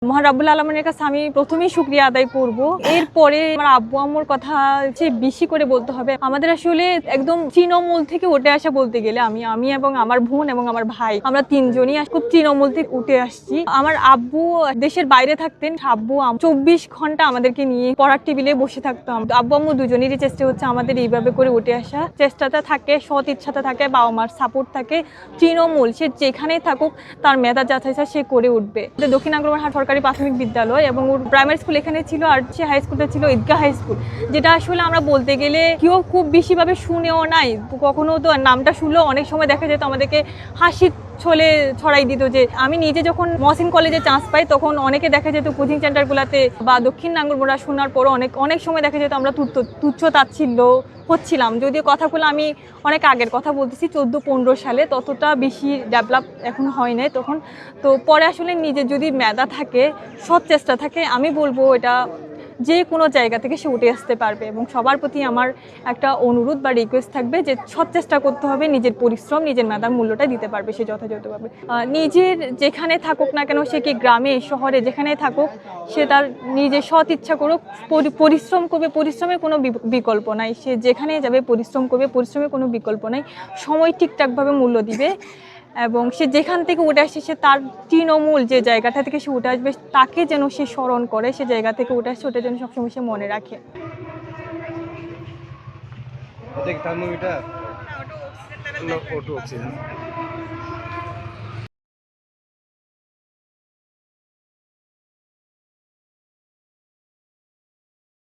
মহান রাব্বুল আলামিনের কাছে আমি প্রথমেই শুকরিয়া আদায় করব। এরপরে আমার আব্বু আম্মুর কথা বেশি করে বলতে হবে। আমাদের আসলে একদম তৃণমূল থেকে উঠে আসা বলতে গেলে আমি এবং আমার বোন এবং আমার ভাই, আমরা তিনজনই খুব তৃণমূল থেকে উঠে আসছি। আমার আব্বু দেশের বাইরে থাকতেন, আব্বু 24 ঘন্টা আমাদেরকে নিয়ে পড়ার টেবিলে বসে থাকতাম। আব্বু আম্মু দুজনেরই চেষ্টা হচ্ছে আমাদের এইভাবে করে উঠে আসা। চেষ্টাটা থাকে, সৎ ইচ্ছাটা থাকে, বাবা মার সাপোর্ট থাকে। তৃণমূল সে যেখানেই থাকুক তার মেধা যাচাই সে করে উঠবে। দক্ষিণ আগ্রবাহাট সরকারি প্রাথমিক বিদ্যালয় এবং ওর প্রাইমারি স্কুল এখানে ছিল, আর সে হাই স্কুলটা ছিল ঈদগাহ হাই স্কুল, যেটা আসলে আমরা বলতে গেলে কেউ খুব বেশিভাবে শুনেও নাই। কখনো তো নামটা শুনলেও অনেক সময় দেখা যেত আমাদেরকে হাসির ছলে ছড়াই দিত। যে আমি নিজে যখন মহসিন কলেজে চান্স পাই তখন অনেকে দেখা যেত কোচিং সেন্টারগুলোতে বা দক্ষিণ নাঙ্গলমোড়া শোনার পরও অনেক সময় দেখা যেত আমরা তুচ্ছ তাচ্ছিল্য হচ্ছিলাম। যদিও কথাগুলো আমি অনেক আগের কথা বলতেছি, 14-15 সালে, ততটা বেশি ডেভেলপ এখন হয় নাই তখন। তো পরে আসলে নিজের যদি মেধা থাকে, সৎ চেষ্টা থাকে, আমি বলবো এটা যে কোনো জায়গা থেকে সে উঠে আসতে পারবে। এবং সবার প্রতি আমার একটা অনুরোধ বা রিকোয়েস্ট থাকবে যে সৎ চেষ্টা করতে হবে, নিজের পরিশ্রম, নিজের মেধার মূল্যটা দিতে পারবে সে যথাযথভাবে। নিজের যেখানে থাকুক না কেন, সে কি গ্রামে শহরে যেখানে থাকুক, সে তার নিজের সৎ ইচ্ছা করুক, পরিশ্রম করবে, পরিশ্রমের কোনো বিকল্প নাই। সে যেখানে যাবে পরিশ্রম করবে, পরিশ্রমের কোনো বিকল্প নাই। সময় ঠিকঠাকভাবে মূল্য দিবে এবং সে যেখান থেকে উঠে আসছে, সে তার তৃণমূল যে জায়গাটা থেকে সে উঠে আসবে তাকে যেন সে স্মরণ করে, সে জায়গা থেকে উঠে আসছে ওটা যেন সবসময় সে মনে রাখে। থার্মোমিটার